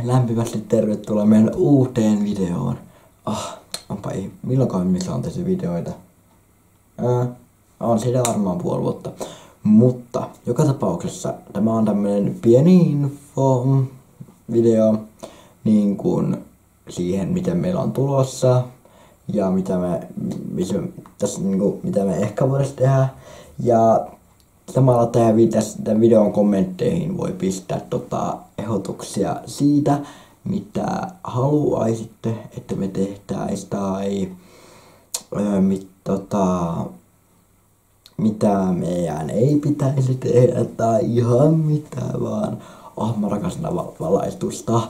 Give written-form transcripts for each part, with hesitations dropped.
lämpimästi tervetuloa meidän uuteen videoon. Milloinkohan missä on tehty videoita? On siitä varmaan puoli vuotta. Mutta joka tapauksessa tämä on tämmönen pieni info-video niin kuin siihen miten meillä on tulossa ja mitä me ehkä voidaan tehdä. Ja samalla tämän videon kommentteihin voi pistää ehdotuksia siitä, mitä haluaisitte, että me tehtäis tai mitä meidän ei pitäisi tehdä tai ihan mitä vaan. Mä rakastan valaistusta.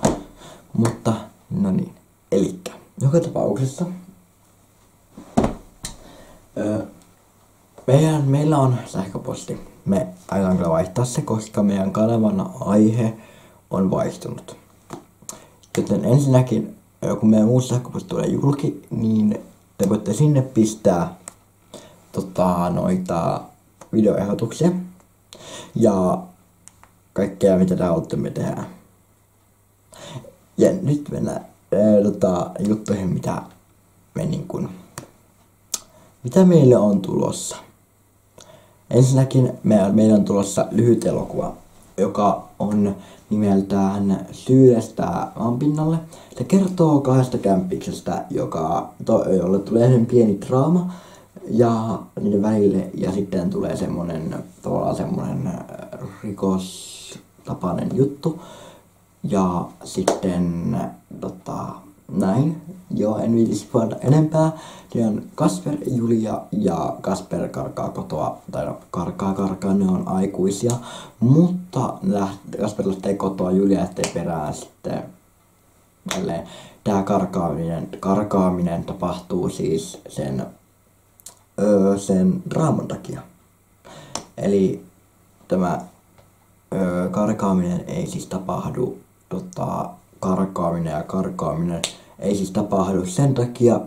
Mutta no niin, elikkä joka tapauksessa meillä on sähköposti. Me aiotaan kyllä vaihtaa se, koska meidän kanavan aihe on vaihtunut. Joten ensinnäkin, kun meidän uusi sähköposti tulee julki, niin te voitte sinne pistää noita videoehdotuksia ja kaikkea mitä te haluatte me tehdä. Ja nyt mennään juttuihin mitä meille on tulossa. Ensinnäkin meillä on tulossa lyhyt elokuva, joka on nimeltään Syydestä maanpinnalle. Se kertoo kahdesta kämppiksestä, jolle tulee sen pieni draama ja niiden välille, ja sitten tulee semmonen rikostapainen juttu. Ja sitten näin. Joo, en viitisi puhua enempää. Ne on Kasper, Julia ja Kasper karkaa kotoa. Tai no, karkaa, ne on aikuisia. Mutta Kasper lähtee kotoa, Julia lähtee perään sitten. Tää karkaaminen tapahtuu siis sen draaman takia. Eli tämä karkaaminen ei siis tapahdu karkaaminen ei siis tapahdu sen takia,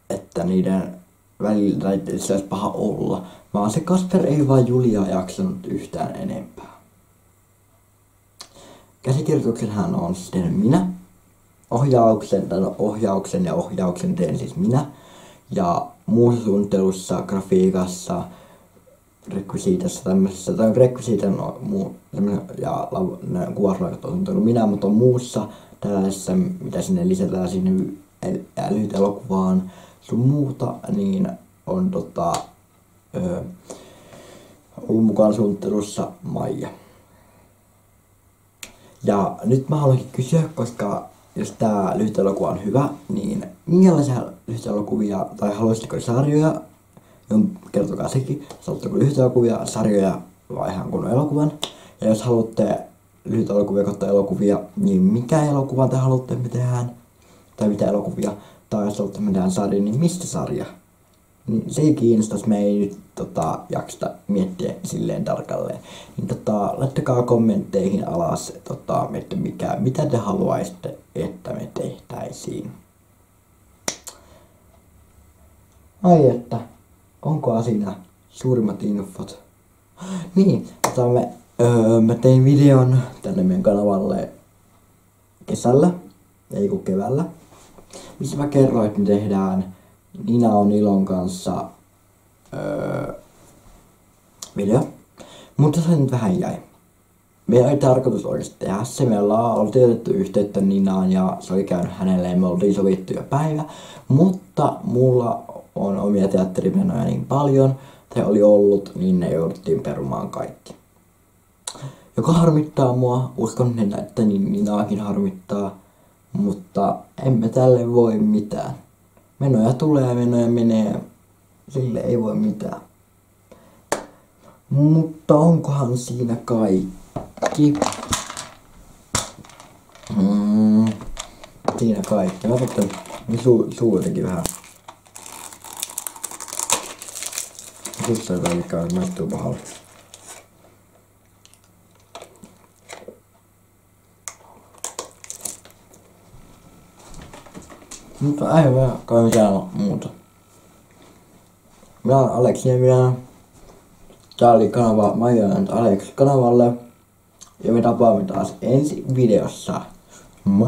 että niiden välillä se olisi paha olla, vaan se Kasper ei vaan Julia jaksanut yhtään enempää. Käsikirjoituksenhan on sitten minä. Ohjauksen teen siis minä. Ja muussa suunnittelussa, grafiikassa, kuvaruokat on suunnitellut minä, mutta muissa tällaisessa, mitä sinne lisätään sinne lyhyt elokuvaan sun muuta, niin on ollut mukaan suunnittelussa Maija. Ja nyt mä haluankin kysyä, koska jos tää lyhyt elokuva on hyvä, niin minkälaisia lyhyt elokuvia tai haluaisitteko sarjoja? Kertokaa sekin, jos haluatteko lyhyt elokuvia, sarjoja vai ihan kunnon elokuvan. Ja jos haluatte lyhyt elokuvia kautta elokuvia, niin mikä elokuva te haluatte me tehdään? Tai mitä elokuvia? Tai jos haluatte me tehdään sarja, niin mistä sarja? Niin se ei kiinnostaisi, me ei nyt jaksata miettiä silleen tarkalleen. Niin laittakaa kommentteihin alas, mitä te haluaisitte, että me tehtäisiin. Ai että, onkohan siinä suurimmat infot? Niin, mä tein videon tänne meidän kanavalle kesällä, ei kun keväällä, missä mä kerroin, että me tehdään Nina on Ilon kanssa video, mutta se nyt vähän jäi. Meillä oli tarkoitus oikeasti tehdä se, me oltiin otettu yhteyttä Ninaan ja se oli käynyt hänelle ja me oltiin sovittu jo päivä, mutta mulla on omia teatterimenoja niin paljon, tai oli ollut, niin ne jouduttiin perumaan kaikki. Joka harmittaa mua, uskon että Ninaakin harmittaa, mutta emme tälle voi mitään. Menoja tulee, menoja menee, sille ei voi mitään. Mutta onkohan siinä kaikki? Siinä kaikki. Mä otan suu jotenkin vähän. Sussa jotain mikä maistuu pahalle. Mutta ei voi mitään muuta. Minä olen Aleksi ja minä Tää oli kanava Maija and Alex kanavalle. Ja me tapaamme taas ensi videossa. Moi!